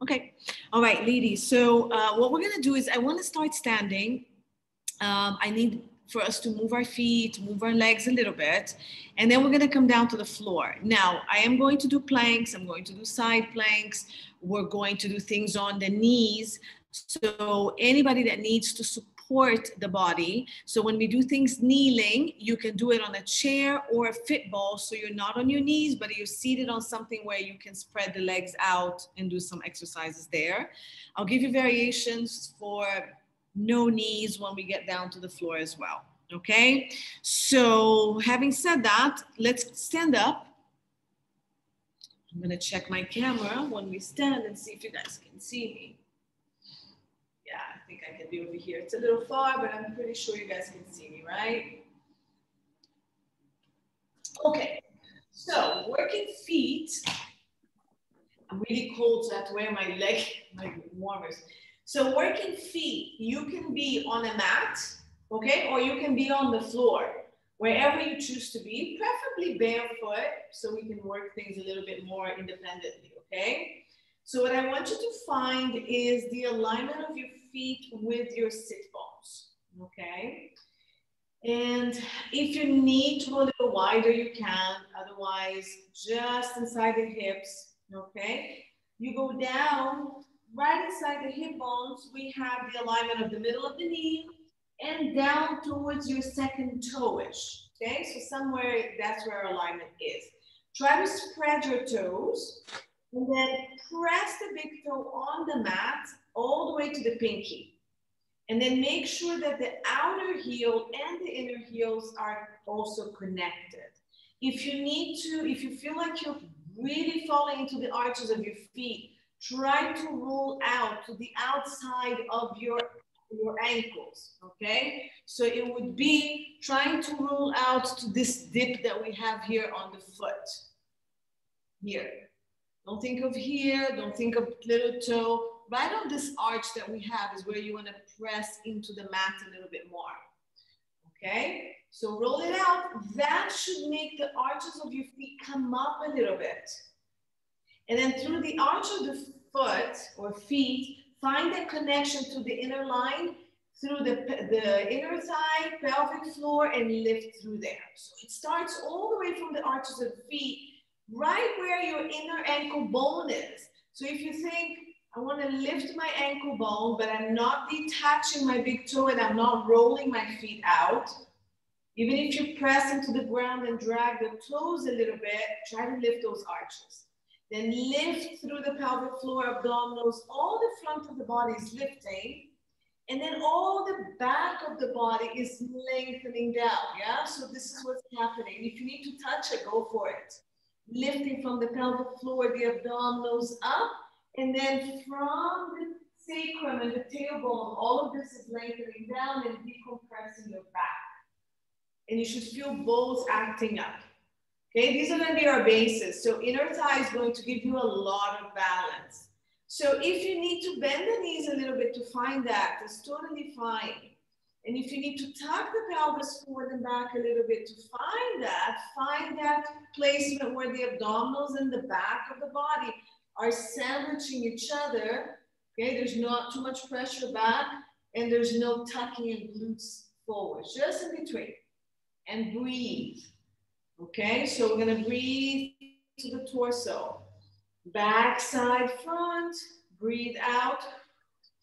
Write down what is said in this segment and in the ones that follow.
Okay. All right, ladies. So what we're going to do is I want to start standing. I need for us to move our feet, move our legs a little bit, and then we're going to come down to the floor. Now, I am going to do planks. I'm going to do side planks. We're going to do things on the knees. So anybody that needs to support the body. So when we do things kneeling, you can do it on a chair or a fit ball. So you're not on your knees, but you're seated on something where you can spread the legs out and do some exercises there. I'll give you variations for no knees when we get down to the floor as well. Okay, so having said that, let's stand up. I'm gonna check my camera when we stand and see if you guys can see me. Yeah, I think I can be over here. It's a little far, but I'm pretty sure you guys can see me, right? Okay, so working feet. I'm really cold, so I have to wear my warmers. So working feet, you can be on a mat, okay? Or you can be on the floor, wherever you choose to be, preferably barefoot, so we can work things a little bit more independently, okay? So what I want you to find is the alignment of your feet with your sit bones, okay? And if you need to go a little wider, you can. Otherwise, just inside the hips, okay? You go down, right inside the hip bones, we have the alignment of the middle of the knee and down towards your second toe-ish, okay? So somewhere, that's where alignment is. Try to spread your toes and then press the big toe on the mat all the way to the pinky. And then make sure that the outer heel and the inner heels are also connected. If you need to, if you feel like you're really falling into the arches of your feet, try to roll out to the outside of your ankles, okay? So it would be trying to roll out to this dip that we have here on the foot. Here. Don't think of here, don't think of little toe. Right on this arch that we have is where you want to press into the mat a little bit more. Okay? So roll it out. That should make the arches of your feet come up a little bit. And then through the arch of the foot or feet, find that connection to the inner line through the inner thigh, pelvic floor, and lift through there. So it starts all the way from the arches of the feet, right where your inner ankle bone is. So if you think, I want to lift my ankle bone, but I'm not detaching my big toe and I'm not rolling my feet out. Even if you press into the ground and drag the toes a little bit, try to lift those arches. Then lift through the pelvic floor, abdominals, all the front of the body is lifting. And then all the back of the body is lengthening down, yeah? So this is what's happening. If you need to touch it, go for it. Lifting from the pelvic floor, the abdominals up. And then from the sacrum and the tailbone, all of this is lengthening down and decompressing your back. And you should feel both acting up. Okay, these are going to be our bases. So inner thigh is going to give you a lot of balance. So if you need to bend the knees a little bit to find that, that's totally fine. And if you need to tuck the pelvis forward and back a little bit to find that placement where the abdominals and the back of the body are sandwiching each other, okay? There's not too much pressure back and there's no tucking and glutes forward, just in between. And breathe, okay? So we're gonna breathe to the torso. Back, side, front, breathe out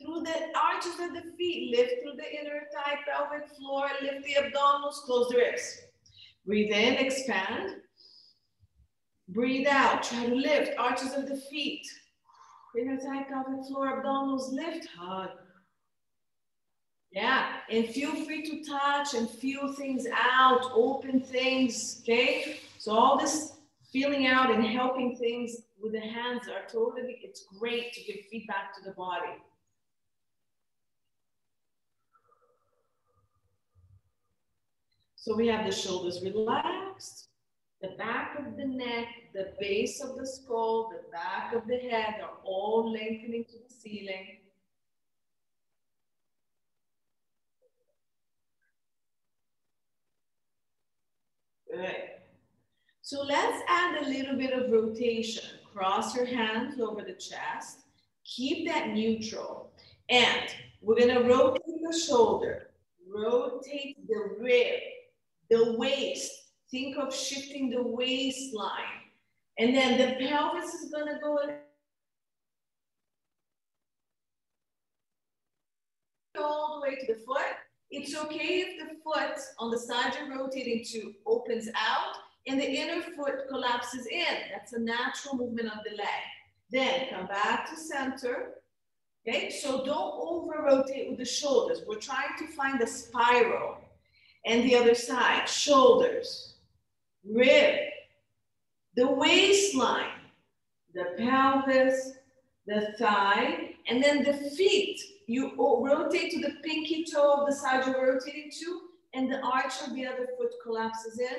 through the arches of the feet, lift through the inner thigh, pelvic floor, lift the abdominals, close the ribs. Breathe in, expand. Breathe out, try to lift, arches of the feet. Inner thigh, pelvic floor, abdominals, lift, hug. Yeah, and feel free to touch and feel things out, open things, okay? So all this feeling out and helping things with the hands are totally, it's great to give feedback to the body. So we have the shoulders relaxed, the back of the neck, the base of the skull, the back of the head are all lengthening to the ceiling. Good. So let's add a little bit of rotation. Cross your hands over the chest. Keep that neutral. And we're gonna rotate the shoulder, rotate the rib, the waist. Think of shifting the waistline. And then the pelvis is gonna go all the way to the foot. It's okay if the foot on the side you're rotating to opens out and the inner foot collapses in. That's a natural movement of the leg. Then come back to center. Okay, so don't over rotate with the shoulders. We're trying to find the spiral. And the other side, shoulders, rib, the waistline, the pelvis, the thigh, and then the feet. You rotate to the pinky toe of the side you're rotating to, and the arch of the other foot collapses in,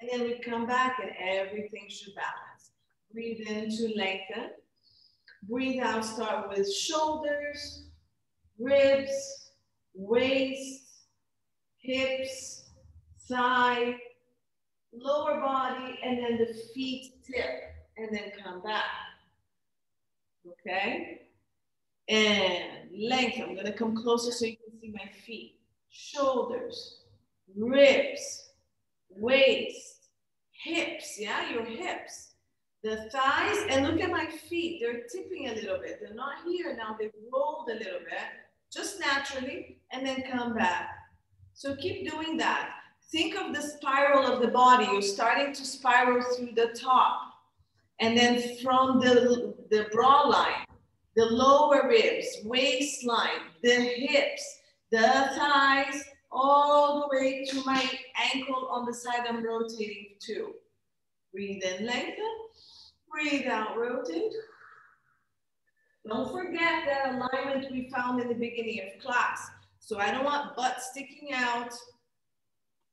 and then we come back and everything should balance. Breathe in to lengthen. Breathe out, start with shoulders, ribs, waist, hips, thigh, lower body, and then the feet tip, and then come back. Okay? And length. I'm going to come closer so you can see my feet. Shoulders, ribs, waist, hips, yeah, your hips. The thighs, and look at my feet. They're tipping a little bit. They're not here now. They've rolled a little bit, just naturally, and then come back. So keep doing that. Think of the spiral of the body. You're starting to spiral through the top. And then from the brow line, the lower ribs, waistline, the hips, the thighs, all the way to my ankle on the side I'm rotating to. Breathe in, lengthen. Breathe out, rotate. Don't forget that alignment we found in the beginning of class. So I don't want butt sticking out.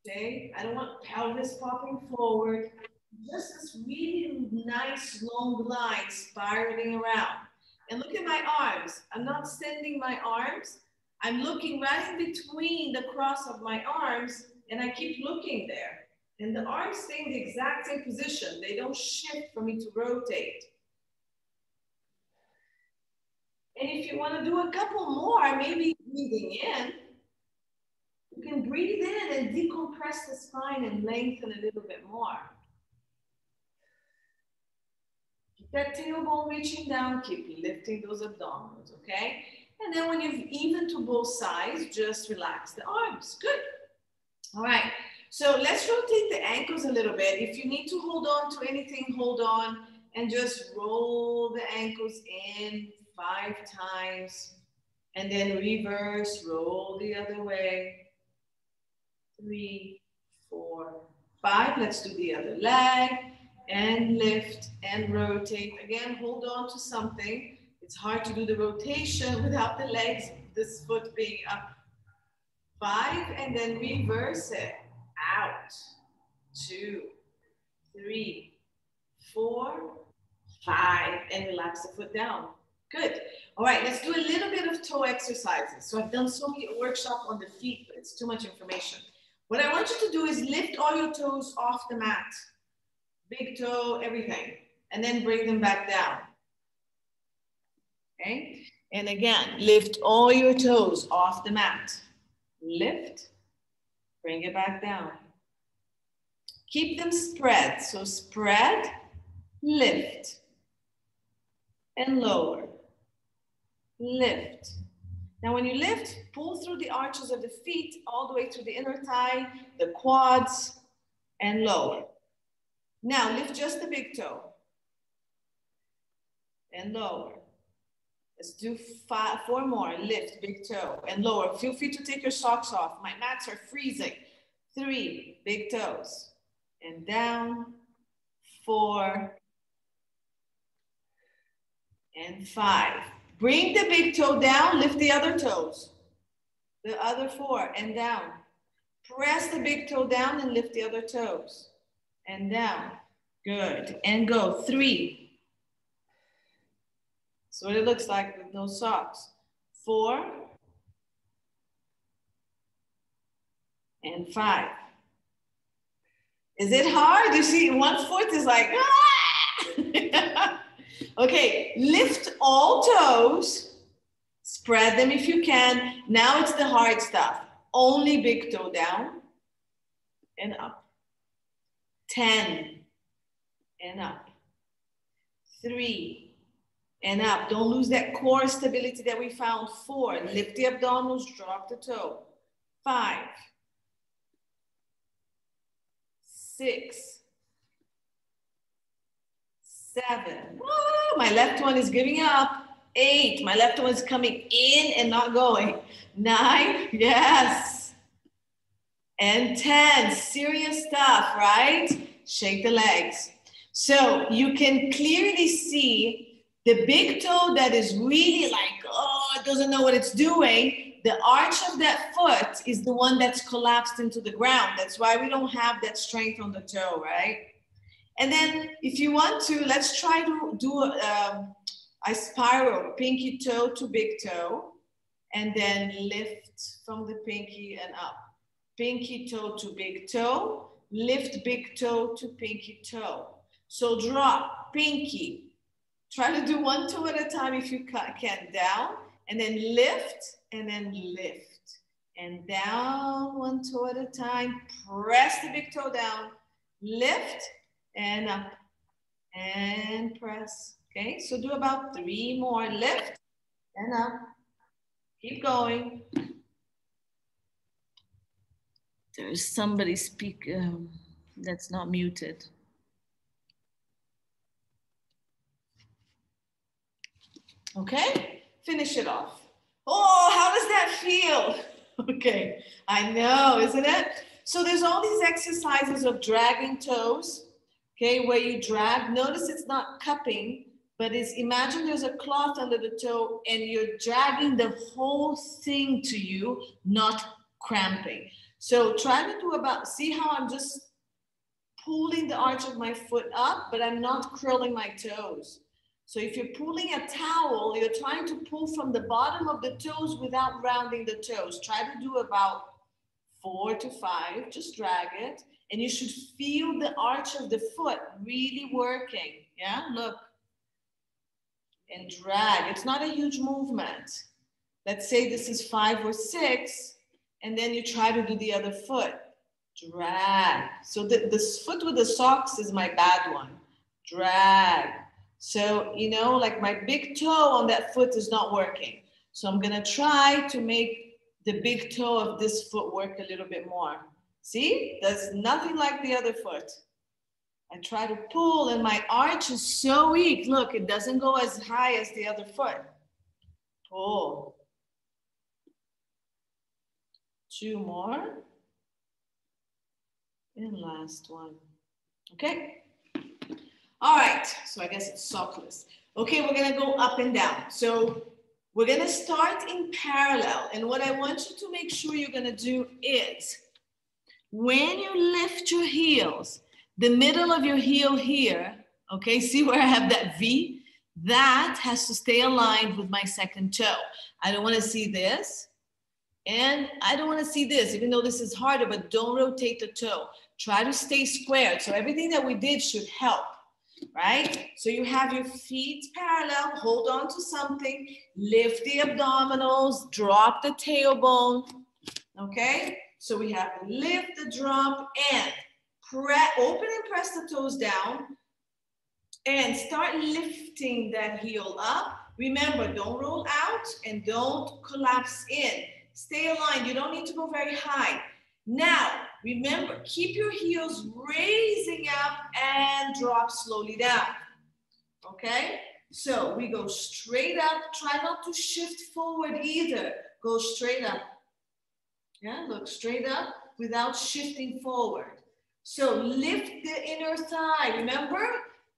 Okay, I don't want pelvis popping forward. Just this really nice long line spiraling around. And look at my arms. I'm not extending my arms. I'm looking right in between the cross of my arms, and I keep looking there. And the arms stay in the exact same position. They don't shift for me to rotate. And if you want to do a couple more, maybe breathing in, you can breathe in and decompress the spine and lengthen a little bit more. Keep that tailbone reaching down, keep lifting those abdominals, okay? And then when you've evened to both sides, just relax the arms. Good. All right. So let's rotate the ankles a little bit. If you need to hold on to anything, hold on and just roll the ankles in 5 times and then reverse, roll the other way. 3, 4, 5. Let's do the other leg and lift and rotate. Again, hold on to something. It's hard to do the rotation without the legs, this foot being up. 5 and then reverse it. Out, 2, 3, 4, 5, and relax the foot down. Good. All right, let's do a little bit of toe exercises. So I've done so many workshops on the feet, but it's too much information. What I want you to do is lift all your toes off the mat. Big toe, everything. And then bring them back down. Okay? And again, lift all your toes off the mat. Lift. Bring it back down. Keep them spread. So spread, lift, and lower. Lift. Now when you lift, pull through the arches of the feet all the way through the inner thigh, the quads, and lower. Now lift just the big toe. And lower. Let's do 4 more. Lift, big toe, and lower. Feel free to take your socks off. My mats are freezing. 3, big toes. And down. 4. And 5. Bring the big toe down. Lift the other toes. The other 4 and down. Press the big toe down and lift the other toes. And down. Good. And go. 3. That's what it looks like with no socks. 4 and 5. Is it hard? You see, one foot is like, ah! Okay, lift all toes. Spread them if you can. Now it's the hard stuff. Only big toe down and up. 10 and up. 3 and up. Don't lose that core stability that we found. 4, lift the abdominals, drop the toe. 5, 6, 7. Oh, my left one is giving up. 8, my left one is coming in and not going. 9, yes. And 10, serious stuff, right? Shake the legs. So you can clearly see the big toe that is really like, oh, it doesn't know what it's doing. The arch of that foot is the one that's collapsed into the ground. That's why we don't have that strength on the toe, right? And then if you want to, let's try to do a spiral, pinky toe to big toe, and then lift from the pinky and up. Pinky toe to big toe, lift big toe to pinky toe. So drop, pinky. Try to do one toe at a time if you can, down, and then lift, and then lift. And down, one toe at a time. Press the big toe down, lift, and up, and press. Okay, so do about 3 more. Lift, and up. Keep going. There's somebody speak that's not muted. Okay, finish it off. Oh, how does that feel? Okay, I know, isn't it? So there's all these exercises of dragging toes, okay, where you drag. Notice it's not cupping, but it's, imagine there's a cloth under the toe and you're dragging the whole thing to you, not cramping. So try to do about, see how I'm just pulling the arch of my foot up, but I'm not curling my toes. So if you're pulling a towel, you're trying to pull from the bottom of the toes without rounding the toes. Try to do about 4 to 5, just drag it. And you should feel the arch of the foot really working, yeah? Look, and drag. It's not a huge movement. Let's say this is 5 or 6, and then you try to do the other foot. Drag. So this foot with the socks is my bad one. Drag. So, you know, like my big toe on that foot is not working. So I'm gonna try to make the big toe of this foot work a little bit more. See, there's nothing like the other foot. I try to pull and my arch is so weak. Look, it doesn't go as high as the other foot. Pull. 2 more. And last one. Okay. All right, so I guess it's sockless. Okay, we're gonna go up and down. So we're gonna start in parallel. And what I want you to make sure you're gonna do is, when you lift your heels, the middle of your heel here, okay, see where I have that V? That has to stay aligned with my second toe. I don't wanna see this, and I don't wanna see this, even though this is harder, but don't rotate the toe. Try to stay squared. So everything that we did should help. Right? So you have your feet parallel, hold on to something, lift the abdominals, drop the tailbone, okay? So we have lift the drop and open and press the toes down and start lifting that heel up. Remember, don't roll out and don't collapse in. Stay aligned, you don't need to go very high. Now, remember, keep your heels raising up and drop slowly down, okay? So we go straight up, try not to shift forward either. Go straight up, yeah? Look straight up without shifting forward. So lift the inner thigh, remember?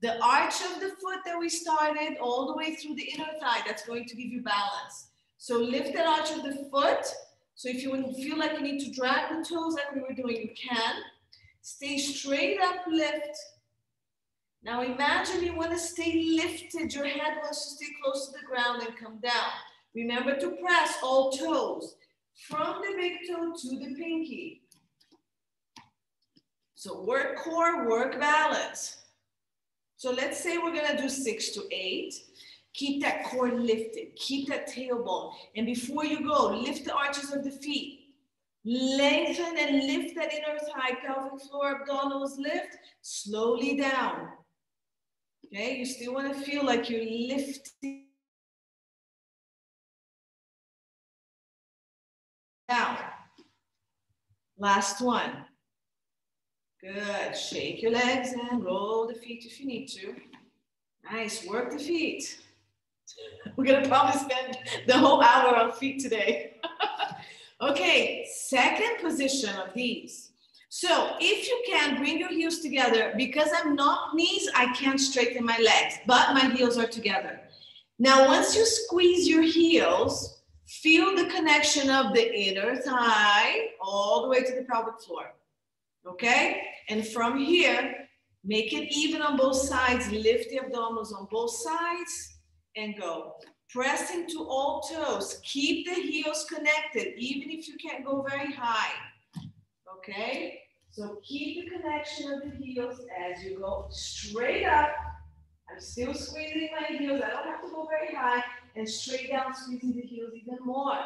The arch of the foot that we started all the way through the inner thigh, that's going to give you balance. So lift that arch of the foot. So if you feel like you need to drag the toes like we were doing, you can. Stay straight up, lift. Now imagine you want to stay lifted. Your head wants to stay close to the ground and come down. Remember to press all toes from the big toe to the pinky. So work core, work balance. So let's say we're gonna do 6 to 8. Keep that core lifted, keep that tailbone. And before you go, lift the arches of the feet. Lengthen and lift that inner thigh, pelvic floor, abdominals lift, slowly down. Okay, you still wanna feel like you're lifting down. Last one. Good, shake your legs and roll the feet if you need to. Nice, work the feet. We're gonna probably spend the whole hour on feet today. Okay, second position of these. So if you can, bring your heels together. Because I'm not knees, I can't straighten my legs, but my heels are together. Now, once you squeeze your heels, feel the connection of the inner thigh all the way to the pelvic floor. Okay? And from here, make it even on both sides. Lift the abdominals on both sides and go. Press into all toes. Keep the heels connected, even if you can't go very high. Okay? So keep the connection of the heels as you go straight up. I'm still squeezing my heels. I don't have to go very high. And straight down, squeezing the heels even more.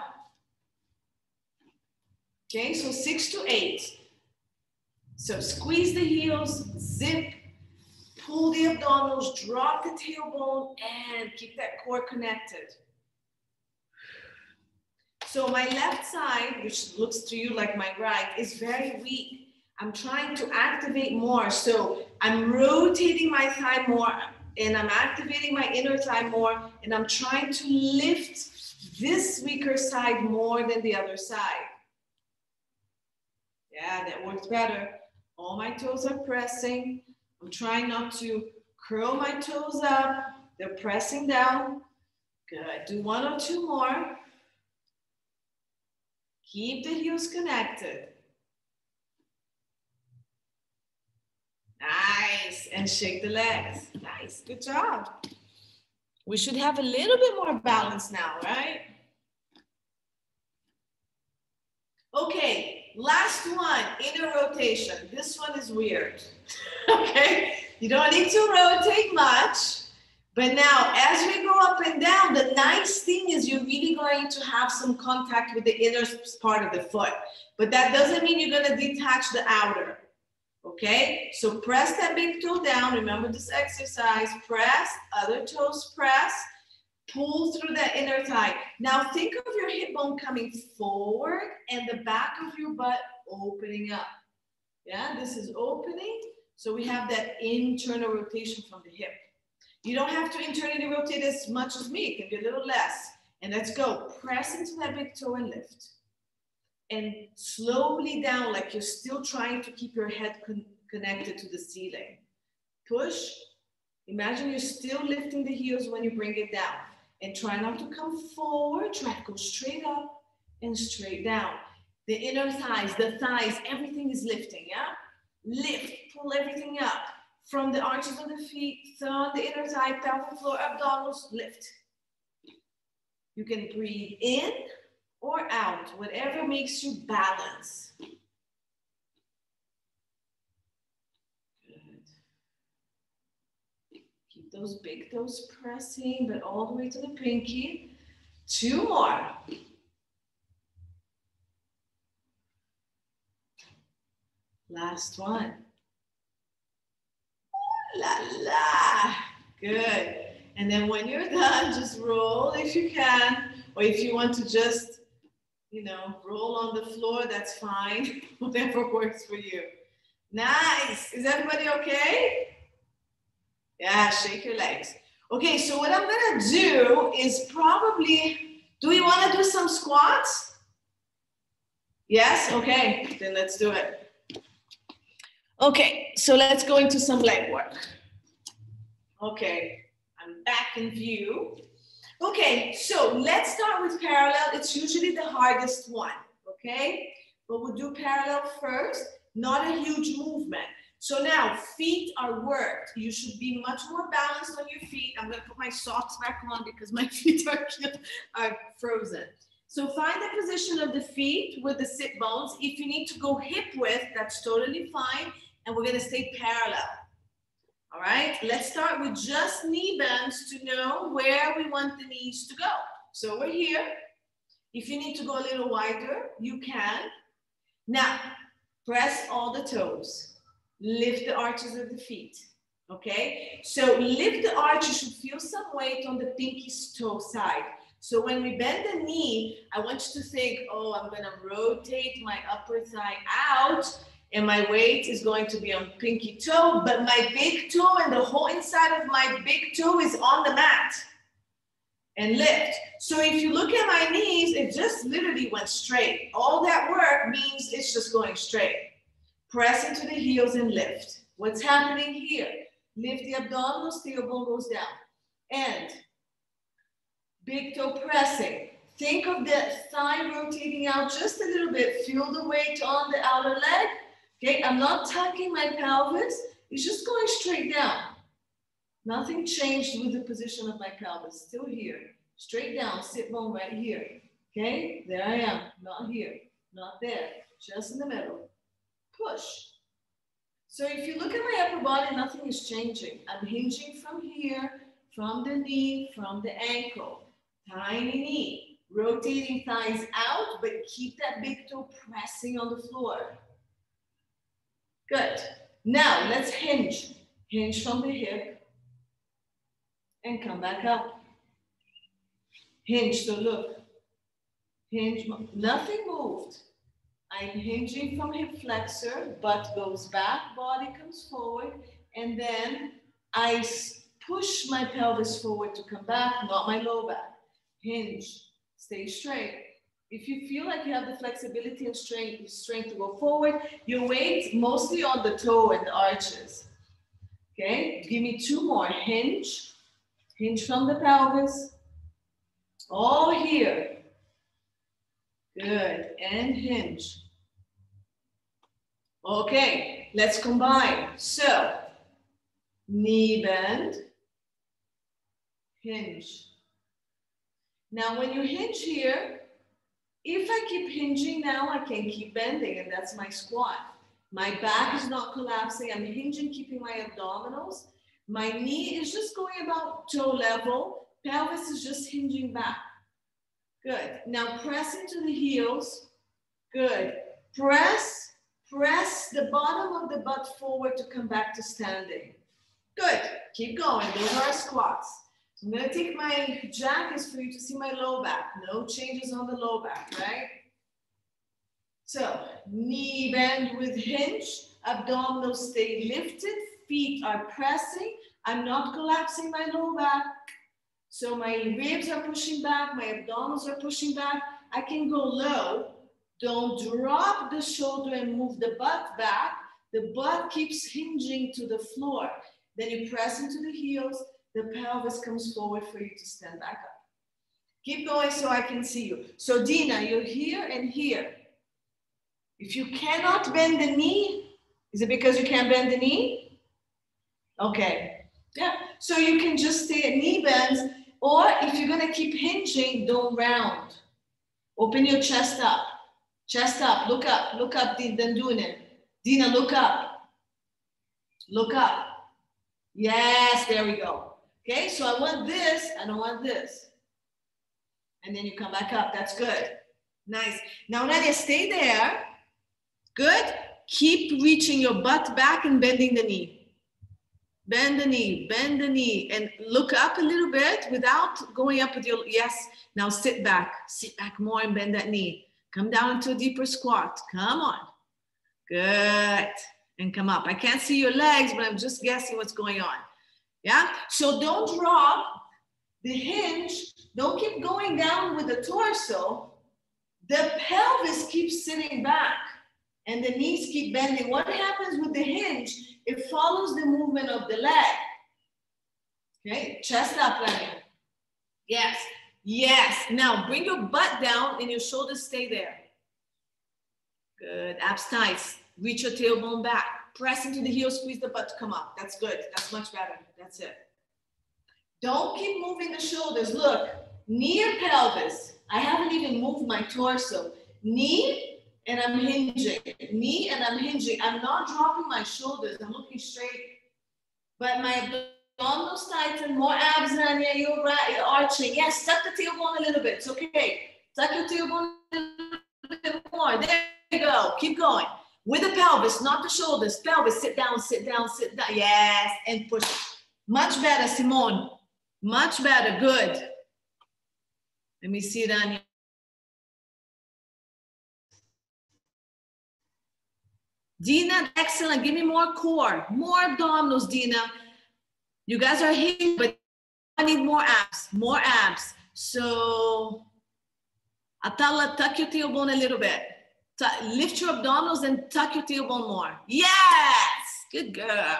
Okay, so 6 to 8. So squeeze the heels, zip, pull the abdominals, drop the tailbone, and keep that core connected. So my left side, which looks to you like my right, is very weak. I'm trying to activate more. So I'm rotating my thigh more, and I'm activating my inner thigh more, and I'm trying to lift this weaker side more than the other side. Yeah, that works better. All my toes are pressing. I'm trying not to curl my toes up. They're pressing down. Good. Do 1 or 2 more. Keep the heels connected. Nice. And shake the legs. Nice. Good job. We should have a little bit more balance now, right? Okay. Last one, inner rotation. This one is weird. Okay. You don't need to rotate much. But now, as we go up and down, the nice thing is you're really going to have some contact with the inner part of the foot. But that doesn't mean you're going to detach the outer. Okay? So press that big toe down. Remember this exercise. Press, other toes press. Pull through that inner thigh. Now think of your hip bone coming forward and the back of your butt opening up. Yeah, this is opening. So we have that internal rotation from the hip. You don't have to internally rotate as much as me. It can be a little less. And let's go. Press into that big toe and lift. And slowly down like you're still trying to keep your head connected to the ceiling. Push. Imagine you're still lifting the heels when you bring it down. And try not to come forward. Try to go straight up and straight down. The inner thighs, the thighs, everything is lifting, yeah? Lift, pull everything up. From the arches of the feet, thumb, the inner thigh, pelvic floor, abdominals, lift. You can breathe in or out, whatever makes you balance. Those big toes pressing, but all the way to the pinky. 2 more. Last one. Ooh la la. Good. And then when you're done, just roll if you can. Or if you want to just, roll on the floor, that's fine. Whatever works for you. Nice. Is everybody okay? Yeah, shake your legs. Okay, so what I'm gonna do is probably, do we wanna do some squats? Yes, okay, then let's do it. Okay, so let's go into some leg work. Okay, I'm back in view. Okay, so let's start with parallel. It's usually the hardest one, okay? But we'll do parallel first, not a huge movement. So now, feet are worked. You should be much more balanced on your feet. I'm gonna put my socks back on because my feet are frozen. So find the position of the feet with the sit bones. If you need to go hip width, that's totally fine. And we're gonna stay parallel. All right, let's start with just knee bends to know where we want the knees to go. So we're here. If you need to go a little wider, you can. Now, press all the toes. Lift the arches of the feet. Okay, so lift the arch. You should feel some weight on the pinky toe side. So when we bend the knee, I want you to think, oh, I'm gonna rotate my upper thigh out and my weight is going to be on pinky toe, but my big toe and the whole inside of my big toe is on the mat. And lift. So if you look at my knees, it just literally went straight. All that work means it's just going straight. Press into the heels and lift. What's happening here? Lift the abdominals, tailbone goes down. And big toe pressing. Think of the thigh rotating out just a little bit. Feel the weight on the outer leg. Okay, I'm not tucking my pelvis. It's just going straight down. Nothing changed with the position of my pelvis. Still here. Straight down, sit bone right here. Okay, there I am. Not here, not there. Just in the middle. Push. So if you look at my upper body, nothing is changing. I'm hinging from here, from the knee, from the ankle. Tiny knee. Rotating thighs out, but keep that big toe pressing on the floor. Good. Now let's hinge. Hinge from the hip. And come back up. Hinge, so look. Hinge, nothing moved. I'm hinging from hip flexor, butt goes back, body comes forward, and then I push my pelvis forward to come back, not my low back. Hinge, stay straight. If you feel like you have the flexibility and strength to go forward, your weight mostly on the toe and the arches. Okay, give me two more. Hinge. Hinge from the pelvis. All here. Good. And hinge. Okay, let's combine. So, knee bend. Hinge. Now, when you hinge here, if I keep hinging now, I can keep bending, and that's my squat. My back is not collapsing. I'm hinging, keeping my abdominals. My knee is just going about toe level. Pelvis is just hinging back. Good. Now press into the heels. Good. Press the bottom of the butt forward to come back to standing. Good. Keep going. Those are our squats. So I'm going to take my jackets for you to see my low back. No changes on the low back, right? So knee bend with hinge. Abdominals stay lifted. Feet are pressing. I'm not collapsing my low back. So my ribs are pushing back. My abdominals are pushing back. I can go low. Don't drop the shoulder and move the butt back. The butt keeps hinging to the floor. Then you press into the heels. The pelvis comes forward for you to stand back up. Keep going so I can see you. So Dina, you're here and here. If you cannot bend the knee, is it because you can't bend the knee? Okay, yeah. So you can just stay at knee bends, or if you're gonna keep hinging, don't round. Open your chest up, look up, then doing it. Dina, look up. Yes, there we go. Okay, so I want this, I don't want this. And then you come back up, that's good. Nice. Now Nadia, stay there. Good. Keep reaching your butt back and bending the knee. Bend the knee, and look up a little bit without going up with your, yes. Now sit back more and bend that knee. Come down into a deeper squat. Come on. Good. And come up. I can't see your legs, but I'm just guessing what's going on. Yeah? So don't drop the hinge. Don't keep going down with the torso. The pelvis keeps sitting back and the knees keep bending. What happens with the hinge? It follows the movement of the leg. Okay, chest up, Rania. Yes, yes. Now bring your butt down and your shoulders stay there. Good, abs tight. Reach your tailbone back. Press into the heel, squeeze the butt to come up. That's good, that's much better. That's it. Don't keep moving the shoulders. Look, knee or pelvis. I haven't even moved my torso. Knee, and I'm hinging. Knee and I'm hinging. I'm not dropping my shoulders. I'm looking straight. But my abdominals tighten, more abs, Nanya, you're right, you're arching. Yes, tuck the tailbone a little bit, it's okay. Tuck your tailbone a little bit more. There you go, keep going. With the pelvis, not the shoulders. Pelvis, sit down, sit down, sit down. Yes, and push. Much better, Simone. Much better, good. Let me see it on you. Dina, excellent. Give me more core, more abdominals, Dina. You guys are here, but I need more abs, more abs. So, Atala, tuck your tailbone a little bit. Lift your abdominals and tuck your tailbone more. Yes, good girl.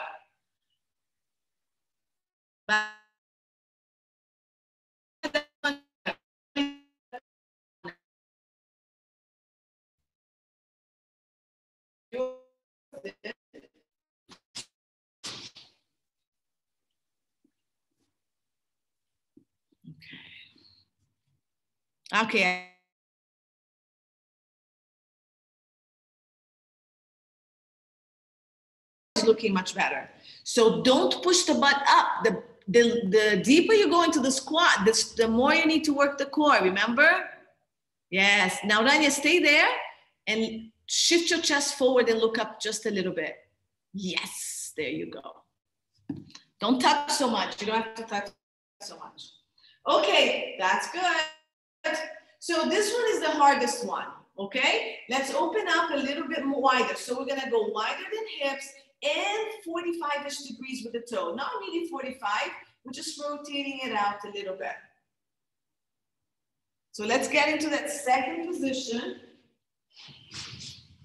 Okay. Looking much better. So don't push the butt up. The deeper you go into the squat, the more you need to work the core, remember? Yes. Now, Rania, stay there and shift your chest forward and look up just a little bit. Yes, there you go. Don't tuck so much. You don't have to tuck so much. Okay, that's good. So this one is the hardest one, okay? Let's open up a little bit more wider. So we're gonna go wider than hips and 45-ish degrees with the toe. Not really 45, we're just rotating it out a little bit. So let's get into that second position.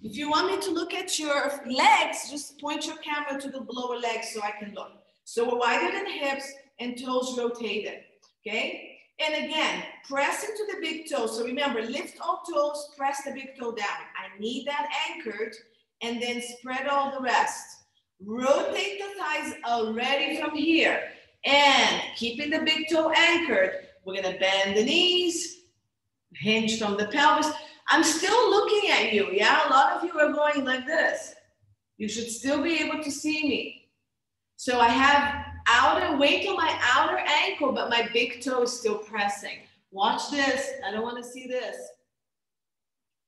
If you want me to look at your legs, just point your camera to the lower legs so I can look. So we're wider than hips and toes rotated, okay? And again, press into the big toe. So remember, lift all toes, press the big toe down. I need that anchored, and then spread all the rest. Rotate the thighs already from here. And keeping the big toe anchored, we're gonna bend the knees, hinge from the pelvis. I'm still looking at you, yeah? A lot of you are going like this. You should still be able to see me. So I have outer, weight on my outer ankle, but my big toe is still pressing. Watch this. I don't want to see this.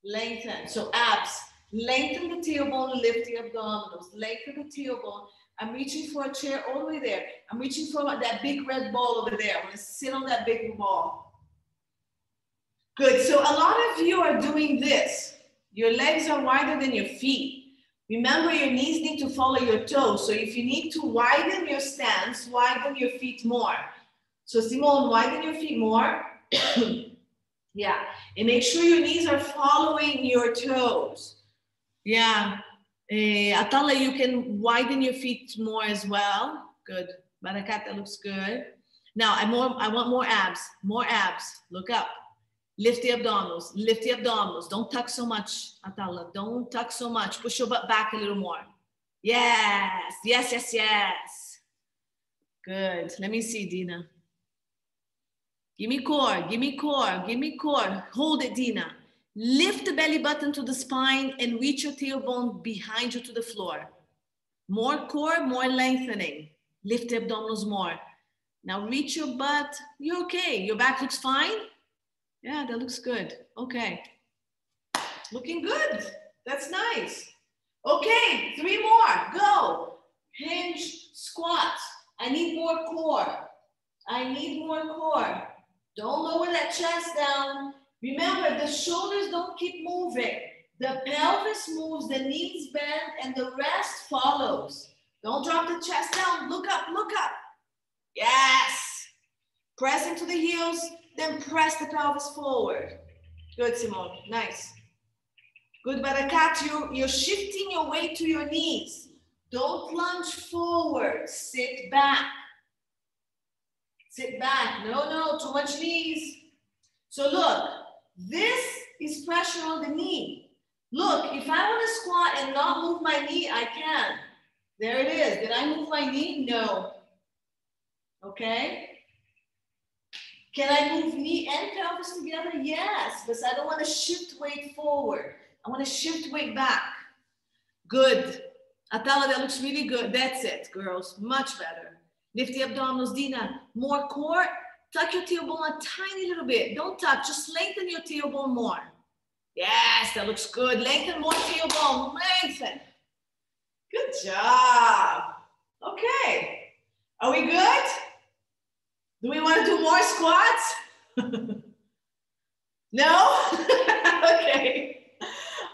Lengthen. So abs. Lengthen the tailbone, lift the abdominals. Lengthen the tailbone. I'm reaching for a chair all the way there. I'm reaching for that big red ball over there. I'm going to sit on that big ball. Good. So a lot of you are doing this. Your legs are wider than your feet. Remember, your knees need to follow your toes. So if you need to widen your stance, widen your feet more. So Simone, widen your feet more. Yeah. And make sure your knees are following your toes. Yeah. Atala, you can widen your feet more as well. Good. Barakat, that looks good. Now, I want more abs. More abs. Look up. Lift the abdominals. Lift the abdominals. Don't tuck so much, Atala. Don't tuck so much. Push your butt back a little more. Yes. Yes, yes, yes. Good. Let me see, Dina. Give me core. Give me core. Give me core. Hold it, Dina. Lift the belly button to the spine and reach your tailbone behind you to the floor. More core, more lengthening. Lift the abdominals more. Now reach your butt. You're okay. Your back looks fine. Yeah, that looks good. Okay. Looking good. That's nice. Okay, 3 more. Go. Hinge, squat. I need more core. I need more core. Don't lower that chest down. Remember, the shoulders don't keep moving. The pelvis moves, the knees bend, and the rest follows. Don't drop the chest down. Look up, look up. Yes. Press into the heels, then press the pelvis forward. Good, Simone. Nice. Good, Barakat. You're shifting your weight to your knees. Don't lunge forward. Sit back. Sit back. No, no, too much knees. So look, this is pressure on the knee. Look, if I want to squat and not move my knee, I can. There it is. Did I move my knee? No. Okay. Can I move knee and pelvis together? Yes, but I don't want to shift weight forward. I want to shift weight back. Good. Atala, that looks really good. That's it, girls. Much better. Lift the abdominals. Dina, more core. Tuck your tailbone a tiny little bit. Don't tuck. Just lengthen your tailbone more. Yes, that looks good. Lengthen more tailbone. Lengthen. Good job. Okay. Are we good? Do we want to do more squats? No? Okay.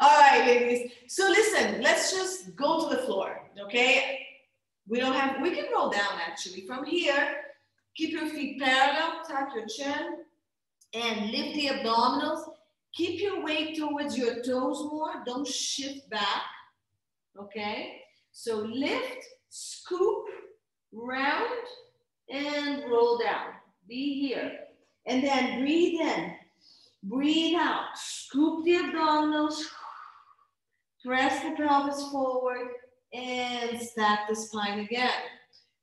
All right, ladies. So listen, let's just go to the floor, okay? We can roll down actually. From here, keep your feet parallel, tuck your chin, and lift the abdominals. Keep your weight towards your toes more. Don't shift back, okay? So lift, scoop, round, and roll down. Be here. And then breathe in, breathe out. Scoop the abdominals, press the pelvis forward, and stack the spine again.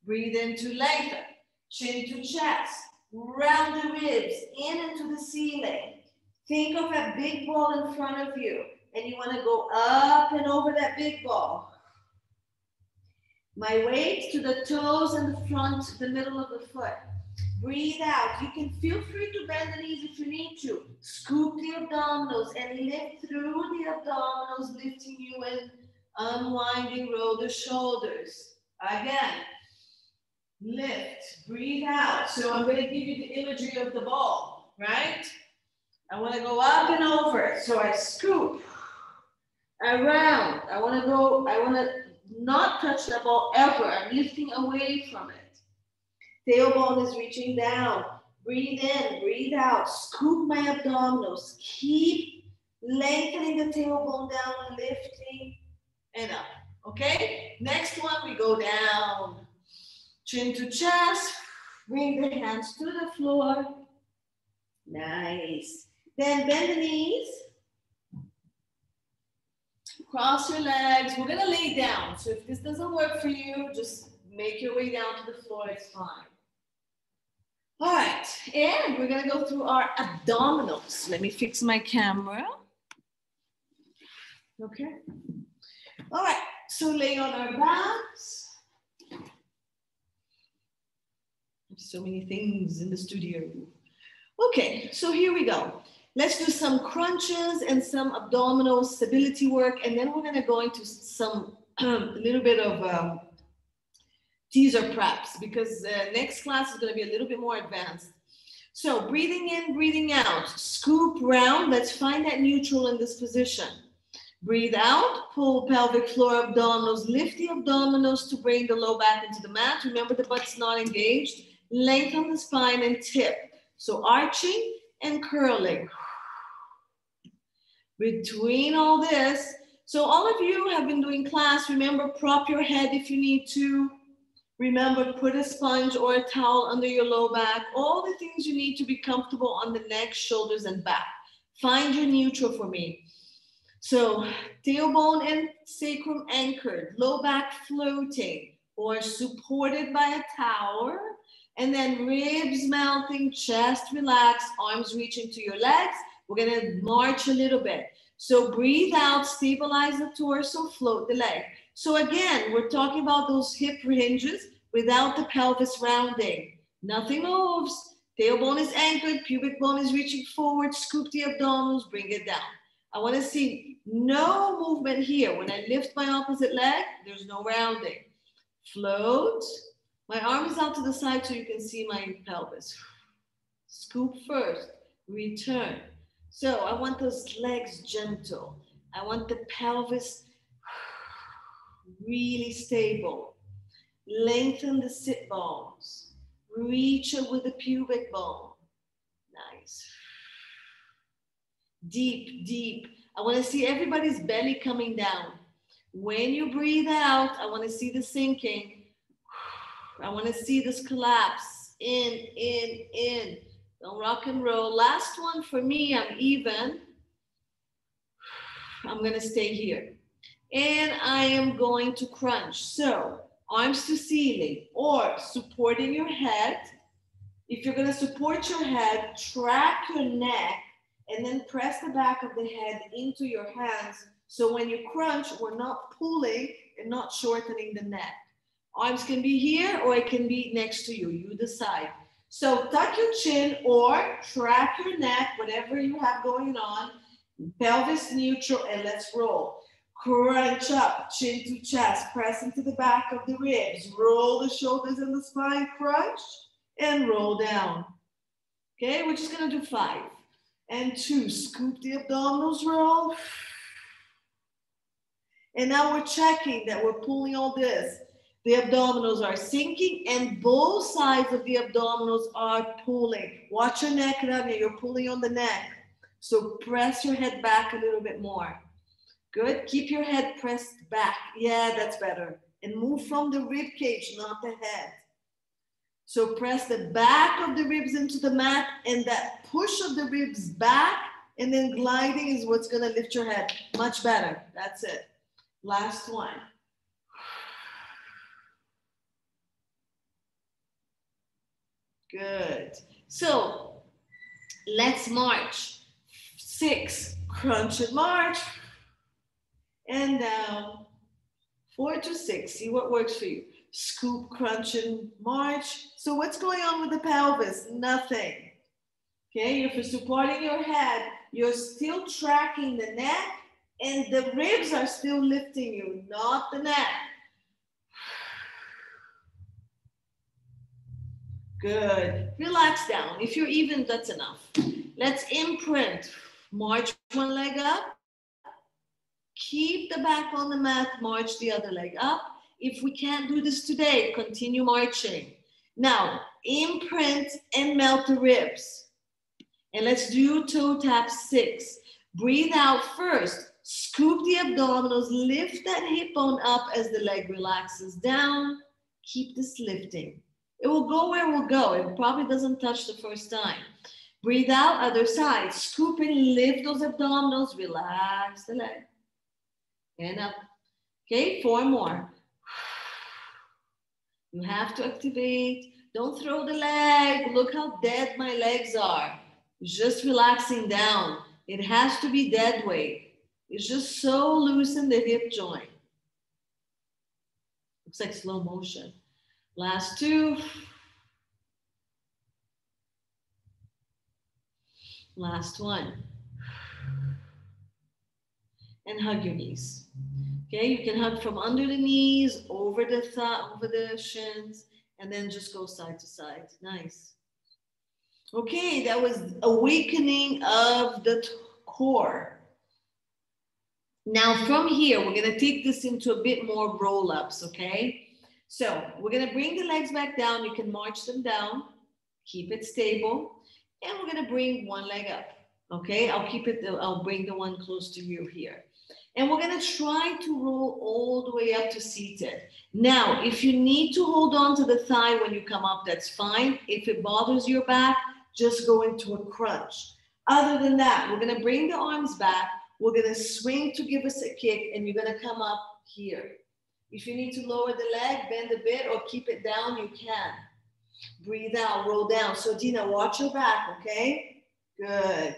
Breathe in to lengthen, chin to chest, round the ribs, in into the ceiling. Think of a big ball in front of you, and you want to go up and over that big ball. My weight to the toes and the front, the middle of the foot. Breathe out. You can feel free to bend the knees if you need to. Scoop the abdominals and lift through the abdominals, lifting you and unwinding, roll the shoulders. Again, lift, breathe out. So I'm going to give you the imagery of the ball, right? I want to go up and over. So I scoop around. I want to not touch the ball ever. I'm lifting away from it. Tailbone is reaching down. Breathe in, breathe out. Scoop my abdominals. Keep lengthening the tailbone down, lifting and up. Okay? Next one, we go down. Chin to chest. Bring the hands to the floor. Nice. Then bend the knees. Cross your legs. We're going to lay down. So if this doesn't work for you, just make your way down to the floor. It's fine. All right. And we're going to go through our abdominals. Let me fix my camera. Okay. All right. So lay on our backs. So many things in the studio. Okay. So here we go. Let's do some crunches and some abdominal stability work, and then we're going to go into some little bit of teaser preps, because next class is going to be a little bit more advanced. So breathing in, breathing out, scoop round. Let's find that neutral in this position. Breathe out, pull pelvic floor abdominals, lift the abdominals to bring the low back into the mat. Remember the butt's not engaged. Lengthen the spine and tip. So arching and curling. Between all this, so all of you have been doing class, remember, prop your head if you need to. Remember, put a sponge or a towel under your low back. All the things you need to be comfortable on the neck, shoulders, and back. Find your neutral for me. So tailbone and sacrum anchored, low back floating or supported by a tower. And then ribs mounting, chest relaxed, arms reaching to your legs. We're going to march a little bit. So breathe out, stabilize the torso, float the leg. So again, we're talking about those hip hinges without the pelvis rounding. Nothing moves. Tailbone is anchored, pubic bone is reaching forward, scoop the abdominals, bring it down. I want to see no movement here. When I lift my opposite leg, there's no rounding. Float. My arm is out to the side so you can see my pelvis. Scoop first, return. So I want those legs gentle. I want the pelvis really stable. Lengthen the sit bones. Reach it with the pubic bone. Nice. Deep, deep. I want to see everybody's belly coming down. When you breathe out, I want to see the sinking. I want to see this collapse. In, in. Don't rock and roll. Last one for me, I'm even. I'm going to stay here. And I am going to crunch. So arms to ceiling or supporting your head. If you're going to support your head, track your neck and then press the back of the head into your hands. So when you crunch, we're not pulling and not shortening the neck. Arms can be here or it can be next to you. You decide. So tuck your chin or track your neck, whatever you have going on. Pelvis neutral, and let's roll. Crunch up, chin to chest, press into the back of the ribs. Roll the shoulders and the spine, crunch, and roll down. Okay, we're just gonna do 5 and 2. Scoop the abdominals, roll. And now we're checking that we're pulling all this. The abdominals are sinking and both sides of the abdominals are pulling. Watch your neck, Rania, you're pulling on the neck. So press your head back a little bit more. Good, keep your head pressed back. Yeah, that's better. And move from the rib cage, not the head. So press the back of the ribs into the mat and that push of the ribs back and then gliding is what's gonna lift your head. Much better, that's it. Last one. Good. So let's march. 6, crunch and march. And down. 4 to 6, see what works for you. Scoop, crunch, and march. So what's going on with the pelvis? Nothing. Okay, if you're supporting your head, you're still tracking the neck and the ribs are still lifting you, not the neck. Good. Relax down. If you're even, that's enough. Let's imprint. March one leg up. Keep the back on the mat. March the other leg up. If we can't do this today, continue marching. Now, imprint and melt the ribs. And let's do toe tap 6. Breathe out first. Scoop the abdominals. Lift that hip bone up as the leg relaxes down. Keep this lifting. It will go where it will go. It probably doesn't touch the first time. Breathe out, other side. Scoop and lift those abdominals. Relax the leg. And up. Okay, 4 more. You have to activate. Don't throw the leg. Look how dead my legs are. Just relaxing down. It has to be dead weight. It's just so loose in the hip joint. Looks like slow motion. Last 2. Last 1. And hug your knees. Okay, you can hug from under the knees, over the thigh, over the shins, and then just go side to side. Nice. Okay, that was awakening of the core. Now from here, we're gonna take this into a bit more roll-ups, okay? So we're gonna bring the legs back down. You can march them down, keep it stable. And we're gonna bring one leg up, okay? I'll bring the one close to you here. And we're gonna try to roll all the way up to seated. Now, if you need to hold on to the thigh when you come up, that's fine. If it bothers your back, just go into a crunch. Other than that, we're gonna bring the arms back. We're gonna swing to give us a kick and you're gonna come up here. If you need to lower the leg, bend a bit or keep it down, you can. Breathe out, roll down. So Dina, watch your back, okay? Good.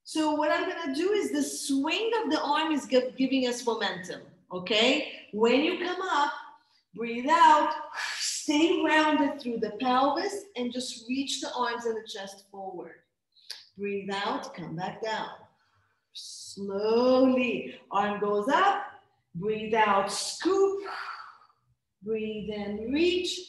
So what I'm gonna do is the swing of the arm is giving us momentum, okay? When you come up, breathe out, stay rounded through the pelvis and just reach the arms and the chest forward. Breathe out, come back down. Slowly, arm goes up, breathe out, scoop, breathe in, reach,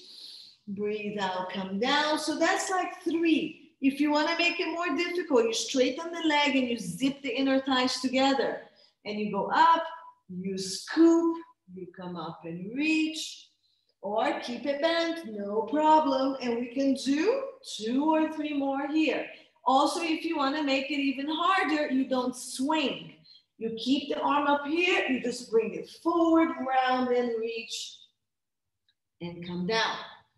breathe out, come down. So that's like 3. If you want to make it more difficult, you straighten the leg and you zip the inner thighs together. And you go up, you scoop, you come up and reach, or keep it bent, no problem. And we can do 2 or 3 more here. Also, if you want to make it even harder, you don't swing. You keep the arm up here, you just bring it forward, round and reach, and come down.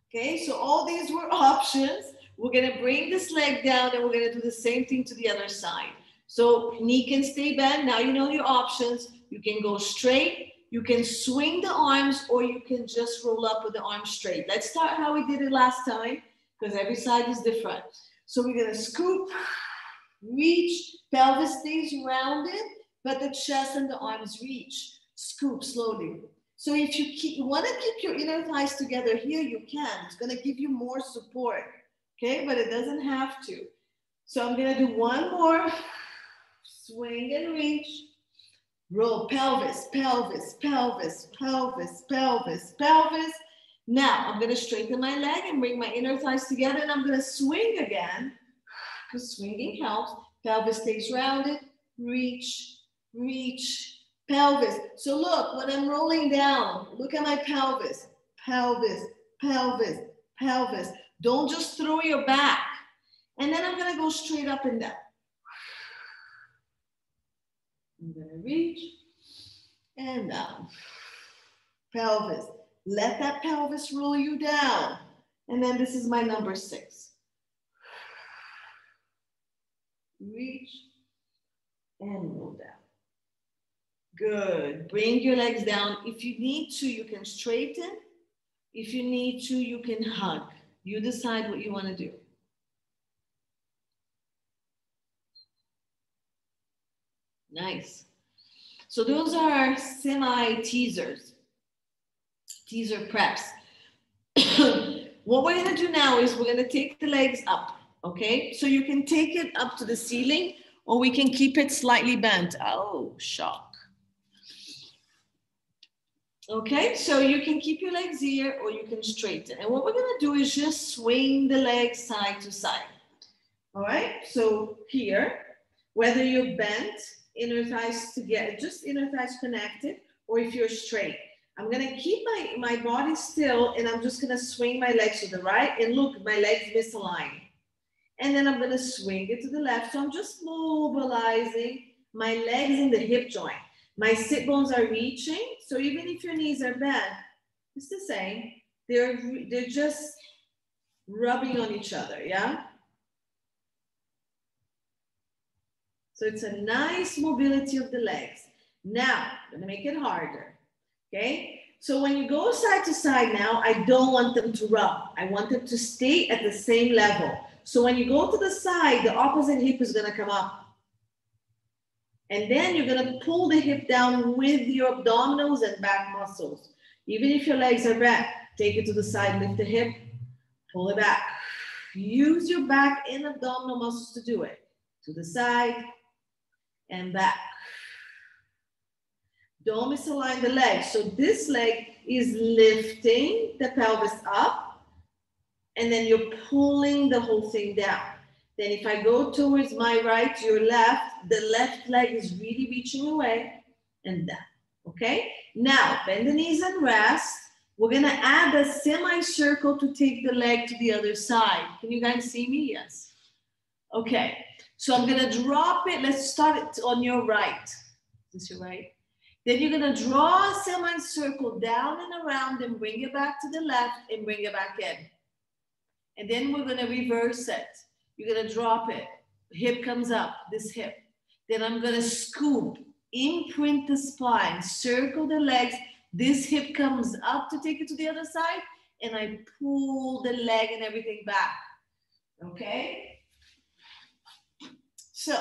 Okay, so all these were options. We're gonna bring this leg down and we're gonna do the same thing to the other side. So knee can stay bent. Now you know your options. You can go straight, you can swing the arms, or you can just roll up with the arms straight. Let's start how we did it last time, because every side is different. So we're gonna scoop, reach, pelvis stays rounded, but the chest and the arms reach. Scoop slowly. So if you want to keep your inner thighs together here, you can. It's going to give you more support, okay? But it doesn't have to. So I'm going to do one more. Swing and reach. Roll, pelvis, pelvis, pelvis, pelvis, pelvis, pelvis. Now I'm going to straighten my leg and bring my inner thighs together, and I'm going to swing again, because swinging helps. Pelvis stays rounded. Reach, reach, pelvis. So look, when I'm rolling down, look at my pelvis. Pelvis, pelvis, pelvis. Don't just throw your back. And then I'm going to go straight up and down. I'm going to reach and down. Pelvis. Let that pelvis roll you down. And then this is my number 6. Reach and roll down. Good. Bring your legs down. If you need to, you can straighten. If you need to, you can hug. You decide what you want to do. Nice. So those are our semi-teasers, teaser preps. What we're going to do now is we're going to take the legs up, okay? So you can take it up to the ceiling, or we can keep it slightly bent. Oh, shock. Okay, so you can keep your legs here, or you can straighten. And what we're going to do is just swing the legs side to side. All right, so here, whether you're bent, inner thighs together, just inner thighs connected, or if you're straight. I'm gonna keep my body still, and I'm just gonna swing my legs to the right, and look, my legs misalign. And then I'm gonna swing it to the left. So I'm just mobilizing my legs in the hip joint. My sit bones are reaching, so even if your knees are bent, it's the same. They're just rubbing on each other, yeah? So it's a nice mobility of the legs. Now, I'm gonna make it harder, okay? So when you go side to side now, I don't want them to rub. I want them to stay at the same level. So when you go to the side, the opposite hip is gonna come up. And then you're gonna pull the hip down with your abdominals and back muscles. Even if your legs are back, take it to the side, lift the hip, pull it back. Use your back and abdominal muscles to do it. To the side, and back. Don't misalign the leg. So this leg is lifting the pelvis up, and then you're pulling the whole thing down. Then if I go towards my right, your left, the left leg is really reaching away and down, okay? Now, bend the knees and rest. We're gonna add a semicircle to take the leg to the other side. Can you guys see me? Yes. Okay. So I'm gonna drop it. Let's start it on your right. Is this your right? Then you're gonna draw a semicircle down and around and bring it back to the left and bring it back in. And then we're gonna reverse it. You're gonna drop it. Hip comes up, this hip. Then I'm gonna scoop, imprint the spine, circle the legs. This hip comes up to take it to the other side, and I pull the leg and everything back, okay? So,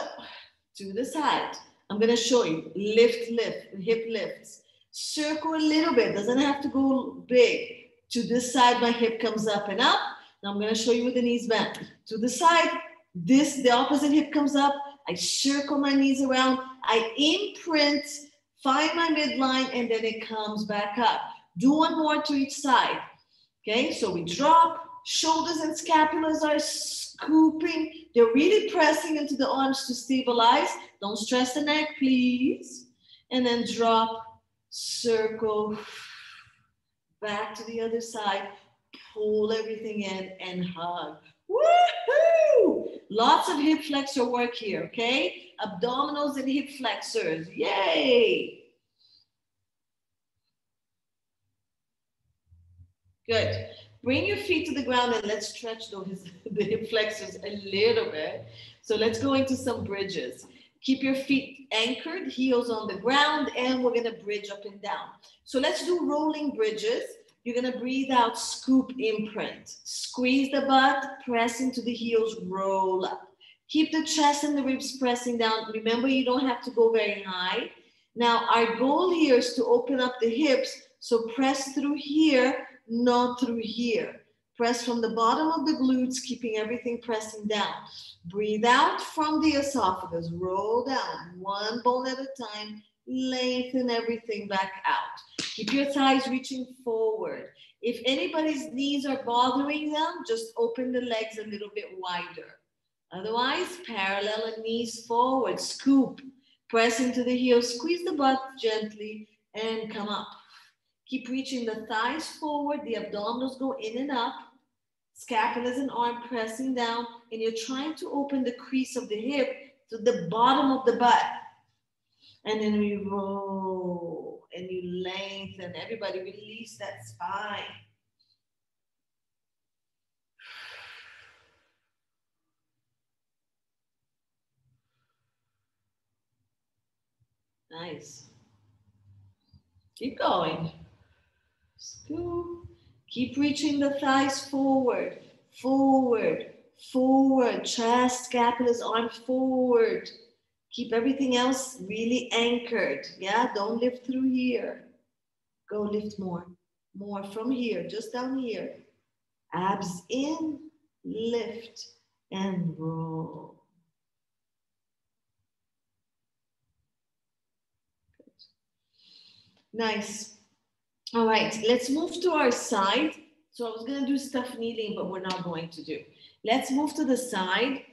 to the side, I'm gonna show you, lift, lift, hip lifts. Circle a little bit, doesn't have to go big. To this side, my hip comes up and up. Now I'm gonna show you with the knees bent. To the side, the opposite hip comes up. I circle my knees around. I imprint, find my midline, and then it comes back up. Do one more to each side. Okay, so we drop, shoulders and scapulas are scooping. They're really pressing into the arms to stabilize. Don't stress the neck, please. And then drop, circle, back to the other side, pull everything in and hug. Woohoo! Lots of hip flexor work here, okay? Abdominals and hip flexors, yay! Good. Bring your feet to the ground and let's stretch the hip flexors a little bit. So let's go into some bridges. Keep your feet anchored, heels on the ground, and we're gonna bridge up and down. So let's do rolling bridges. You're gonna breathe out, scoop, imprint. Squeeze the butt, press into the heels, roll up. Keep the chest and the ribs pressing down. Remember, you don't have to go very high. Now, our goal here is to open up the hips So press through here, not through here. Press from the bottom of the glutes, keeping everything pressing down. Breathe out from the esophagus, roll down, one bone at a time, lengthen everything back out. Keep your thighs reaching forward. If anybody's knees are bothering them, just open the legs a little bit wider. Otherwise, parallel and knees forward, scoop, press into the heels, squeeze the butt gently, and come up. Keep reaching the thighs forward, the abdominals go in and up, scapulas and arm pressing down, and you're trying to open the crease of the hip to the bottom of the butt. And then we roll, and you lengthen. Everybody release that spine. Nice. Keep going. Scoop. Keep reaching the thighs forward, forward, forward. Chest, scapulas, arms forward. Keep everything else really anchored. Yeah, don't lift through here. Go lift more. More from here, just down here. Abs in, lift, and roll. Good. Nice. All right, let's move to our side. So I was gonna do stuff kneeling, but we're not going to do. Let's move to the side.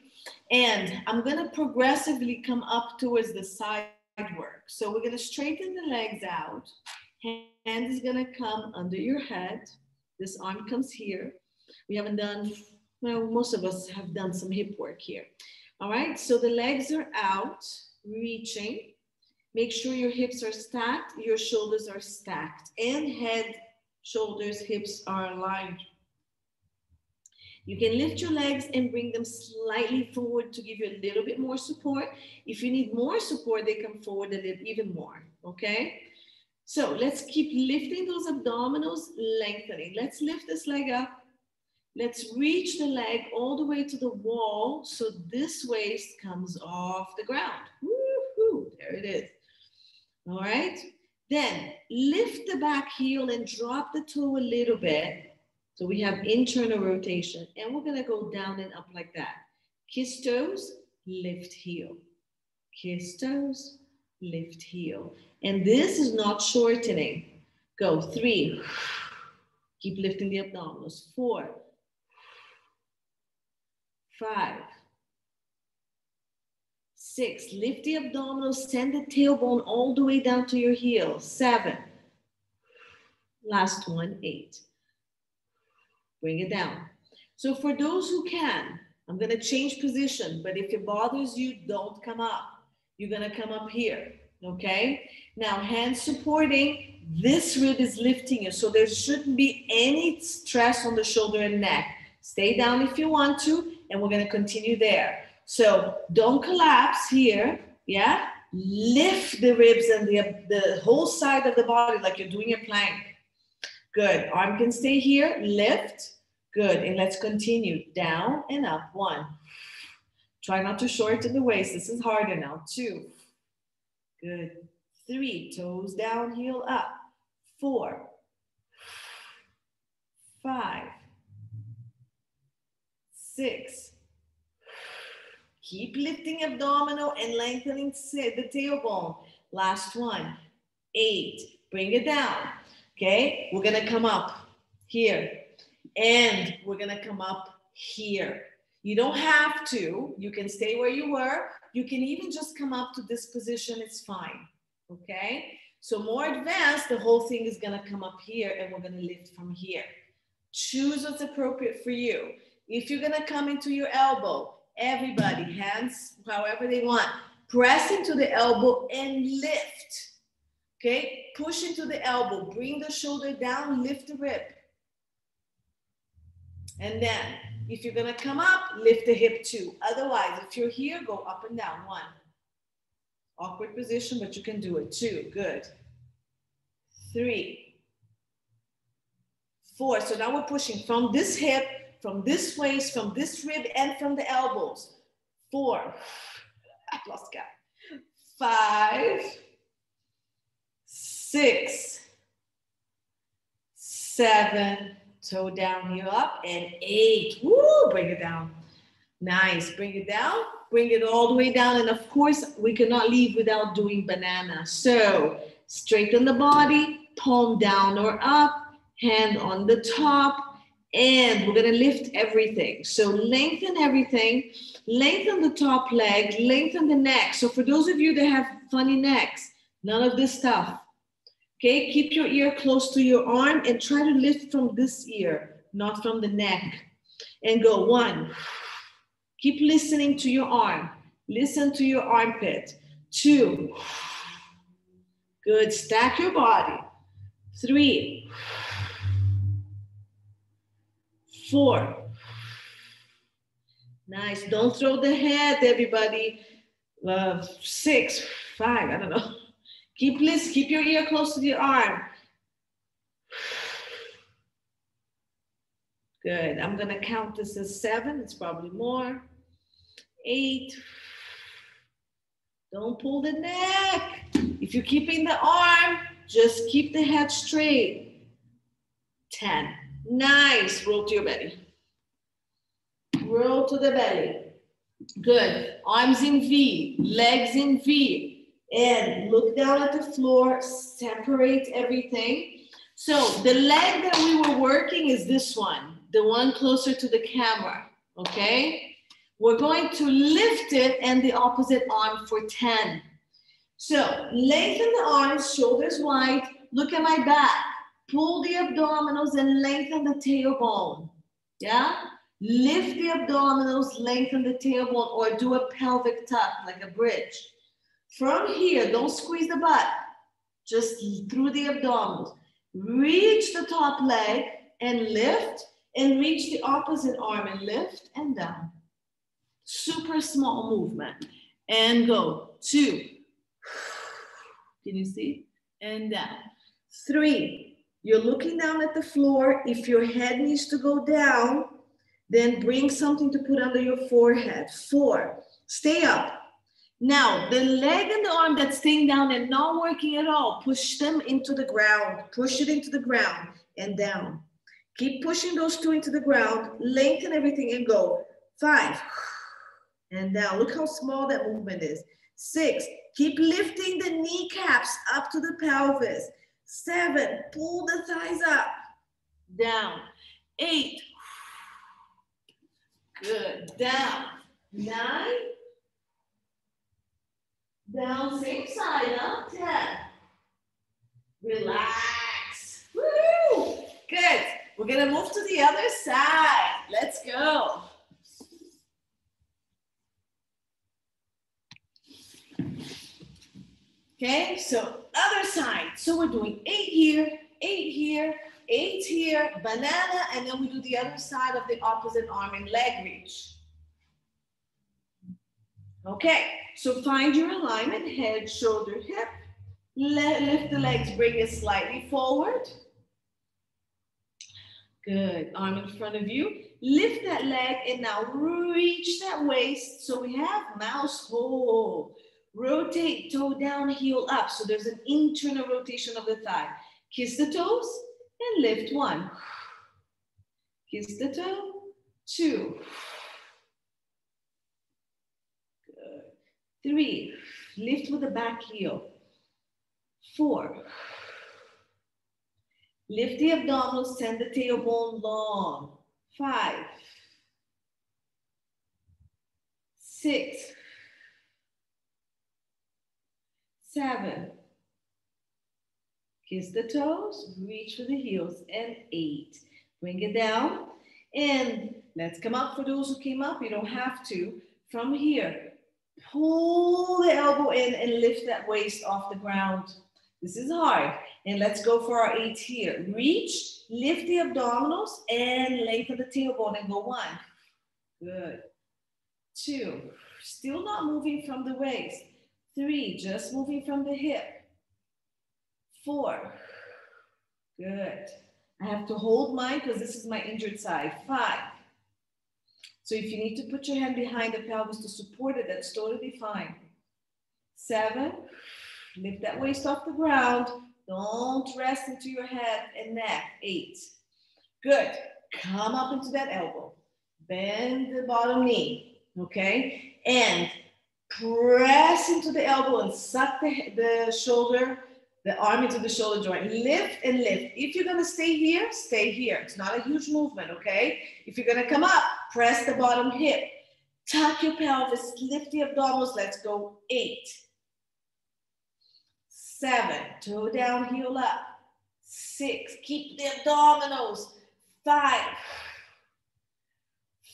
And I'm gonna progressively come up towards the side work. So we're gonna straighten the legs out. Hand is gonna come under your head. This arm comes here. We haven't done, well, most of us have done some hip work here. All right, so the legs are out, reaching. Make sure your hips are stacked, your shoulders are stacked, and head, shoulders, hips are aligned. You can lift your legs and bring them slightly forward to give you a little bit more support. If you need more support, they come forward a little even more, okay? So let's keep lifting those abdominals, lengthening. Let's lift this leg up. Let's reach the leg all the way to the wall so this waist comes off the ground. Woo-hoo, there it is. All right, then lift the back heel and drop the toe a little bit. So we have internal rotation, and we're gonna go down and up like that. Kiss toes, lift heel. Kiss toes, lift heel. And this is not shortening. Go 3. Keep lifting the abdominals. 4, 5, 6, lift the abdominals, send the tailbone all the way down to your heel. 7, last one, 8. Bring it down. So for those who can, I'm gonna change position, but if it bothers you, don't come up. You're gonna come up here, okay? Now, hands supporting, this rib is lifting you, so there shouldn't be any stress on the shoulder and neck. Stay down if you want to, and we're gonna continue there. So don't collapse here, yeah? Lift the ribs and the whole side of the body like you're doing a plank. Good, arm can stay here, lift. Good, and let's continue, down and up. 1. Try not to shorten the waist, this is harder now. 2, good. 3, toes down, heel up. 4, 5, 6. Keep lifting abdominal and lengthening the tailbone. Last one, 8. Bring it down. Okay, we're gonna come up here and we're gonna come up here. You don't have to, you can stay where you were. You can even just come up to this position, it's fine, okay? So more advanced, the whole thing is gonna come up here and we're gonna lift from here. Choose what's appropriate for you. If you're gonna come into your elbow, everybody, hands however they want, press into the elbow and lift. Okay, push into the elbow, bring the shoulder down, lift the rib. And then, if you're gonna come up, lift the hip too. Otherwise, if you're here, go up and down. 1. Awkward position, but you can do it. 2, good. 3, 4, so now we're pushing from this hip, from this waist, from this rib, and from the elbows. 4, I lost count. 5, 6, 7, toe down, heel up, and 8. Woo, bring it down. Nice, bring it down, bring it all the way down. And of course, we cannot leave without doing banana. So straighten the body, palm down or up, hand on the top, and we're gonna lift everything. So lengthen everything, lengthen the top leg, lengthen the neck. So for those of you that have funny necks, none of this stuff. Okay, keep your ear close to your arm and try to lift from this ear, not from the neck. And go 1. Keep listening to your arm. Listen to your armpit. 2. Good, stack your body. 3. 4. Nice, don't throw the head, everybody. 6, 5, I don't know. Keep your ear close to the arm. Good, I'm gonna count this as 7, it's probably more. 8. Don't pull the neck. If you're keeping the arm, just keep the head straight. 10. Nice, roll to your belly. Roll to the belly. Good, arms in V, legs in V. And look down at the floor, separate everything. So the leg that we were working is this one, the one closer to the camera, okay? We're going to lift it and the opposite arm for 10. So lengthen the arms, shoulders wide, look at my back. Pull the abdominals and lengthen the tailbone, yeah? Lift the abdominals, lengthen the tailbone, or do a pelvic tuck like a bridge. From here, don't squeeze the butt, just through the abdominals. Reach the top leg and lift, and reach the opposite arm and lift and down. Super small movement. And go. 2. Can you see? And down. 3. You're looking down at the floor. If your head needs to go down, then bring something to put under your forehead. 4. Stay up. Now, the leg and the arm that's staying down and not working at all, push them into the ground. Push it into the ground and down. Keep pushing those 2 into the ground. Lengthen everything and go. 5. And down. Look how small that movement is. 6. Keep lifting the kneecaps up to the pelvis. 7. Pull the thighs up. Down. 8. Good. Down. 9. Down, same side, up, 10. Relax. Woo! Good. We're gonna move to the other side. Let's go. Okay, so other side. So we're doing 8 here, 8 here, 8 here, banana, and then we do the other side of the opposite arm and leg reach. Okay, so find your alignment, head, shoulder, hip. Lift the legs, bring it slightly forward. Good, arm in front of you. Lift that leg and now reach that waist. So we have mouse hold. Rotate, toe down, heel up. So there's an internal rotation of the thigh. Kiss the toes and lift 1. Kiss the toe, 2. 3, lift with the back heel. 4, lift the abdominals, send the tailbone long. 5, 6, 7, kiss the toes, reach for the heels, and 8. Bring it down, and let's come up for those who came up. You don't have to. From here, pull the elbow in and lift that waist off the ground. This is hard. And let's go for our 8 here. Reach, lift the abdominals, and lengthen the tailbone and go 1. Good. 2, still not moving from the waist. 3, just moving from the hip. 4, good. I have to hold mine because this is my injured side. 5. So if you need to put your hand behind the pelvis to support it, that's totally fine. 7, lift that waist off the ground, Don't rest into your head and neck. 8. Good. Come up into that elbow. Bend the bottom knee. Okay? And press into the elbow and suck the shoulder, the arm into the shoulder joint. Lift and lift. If you're going to stay here, stay here. It's not a huge movement, okay? If you're going to come up, press the bottom hip. Tuck your pelvis, lift the abdominals. Let's go. 8. 7. Toe down, heel up. 6. Keep the abdominals. 5.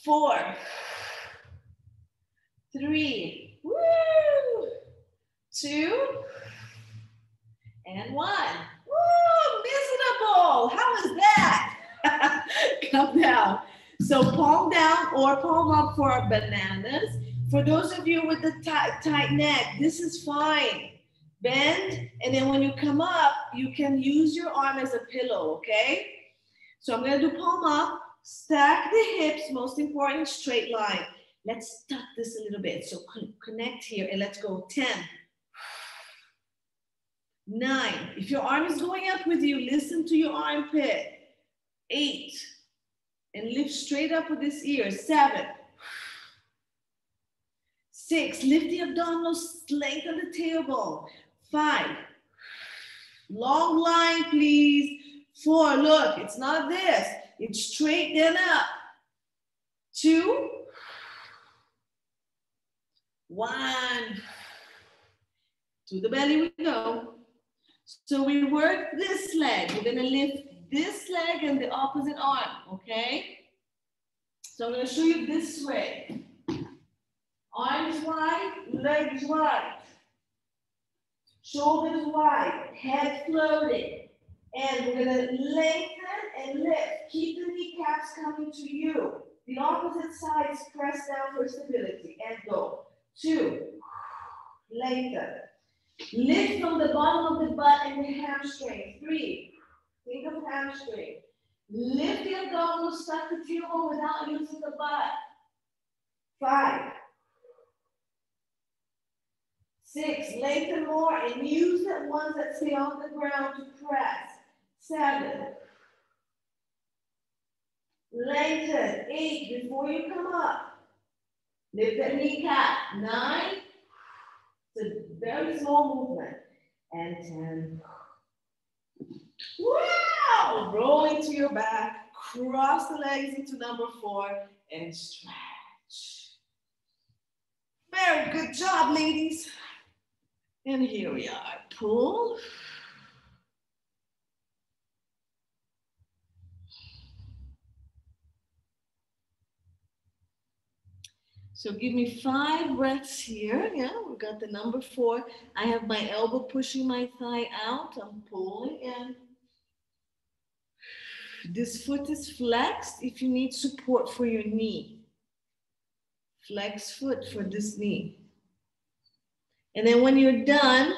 4. 3. Woo! 2. And 1. Woo! Miserable! How is that? Come down. So palm down or palm up for bananas. For those of you with the tight neck, this is fine. Bend, and then when you come up, you can use your arm as a pillow, okay? So I'm gonna do palm up, stack the hips, most important, straight line. Let's tuck this a little bit. So connect here and let's go. 10. 9. If your arm is going up with you, listen to your armpit. 8. And lift straight up with this ear. 7. 6. Lift the abdominals, lengthen the tailbone. 5. Long line, please. 4. Look, it's not this. It's straight then up. 2. 1. To the belly we go. So we work this leg. We're gonna lift this leg and the opposite arm, okay? So I'm gonna show you this way. Arms wide, legs wide. Shoulders wide, head floating. And we're gonna lengthen and lift. Keep the kneecaps coming to you. The opposite sides press down for stability and go. 2, lengthen. Lift from the bottom of the butt and the hamstring. 3, think of hamstring. Lift the abdominals, tuck the tailbone without using the butt. 5, 6, lengthen more and use the ones that stay on the ground to press. 7, lengthen. 8, before you come up. Lift that kneecap. 9, it's a very small movement. And 10. Wow! Roll into your back. Cross the legs into number 4 and stretch. Very good job, ladies. And here we are. Pull. So give me 5 breaths here. Yeah, we got the number 4. I have my elbow pushing my thigh out. I'm pulling in. This foot is flexed if you need support for your knee. Flex foot for this knee. And then when you're done,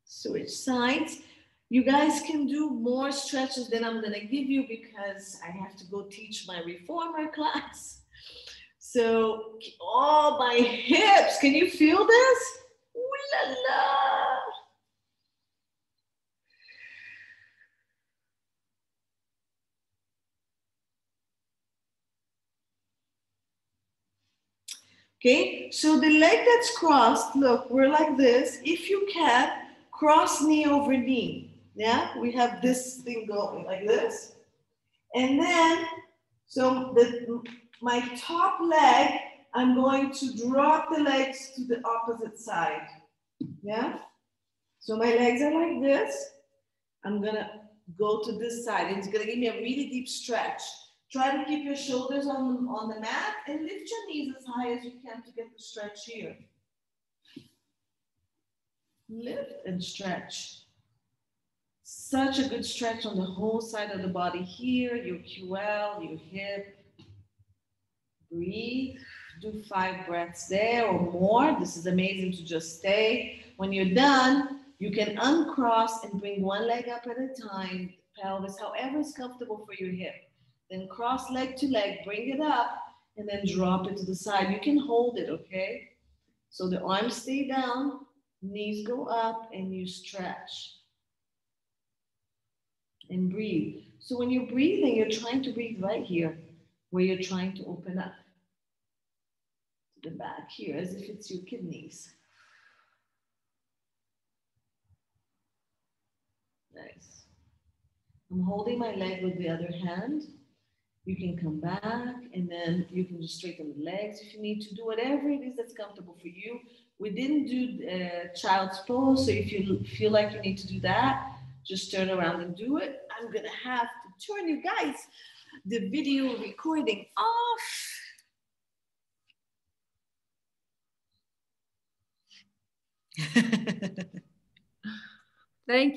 switch sides. You guys can do more stretches than I'm gonna give you because I have to go teach my reformer class. So, oh, my hips, can you feel this? Ooh la la. Okay, so the leg that's crossed, look, we're like this. If you can, cross knee over knee. Yeah, we have this thing going like this. And then, so my top leg, I'm going to drop the legs to the opposite side. Yeah, so my legs are like this. I'm gonna go to this side. It's gonna give me a really deep stretch. Try to keep your shoulders on the mat and lift your knees as high as you can to get the stretch here. Lift and stretch. Such a good stretch on the whole side of the body here, your QL, your hip. Breathe. Do 5 breaths there or more. This is amazing to just stay. When you're done, you can uncross and bring one leg up at a time, pelvis, however is comfortable for your hip. Then cross leg to leg, bring it up, and then drop it to the side. You can hold it, okay? So the arms stay down, knees go up, and you stretch. and breathe. So when you're breathing, you're trying to breathe right here, where you're trying to open up to the back here, as if it's your kidneys. Nice. I'm holding my leg with the other hand. You can come back and then you can just straighten the legs if you need to. Do whatever it is that's comfortable for you. We didn't do child's pose, so if you feel like you need to do that, just turn around and do it. I'm gonna have to turn you guys the video recording off. Thank you.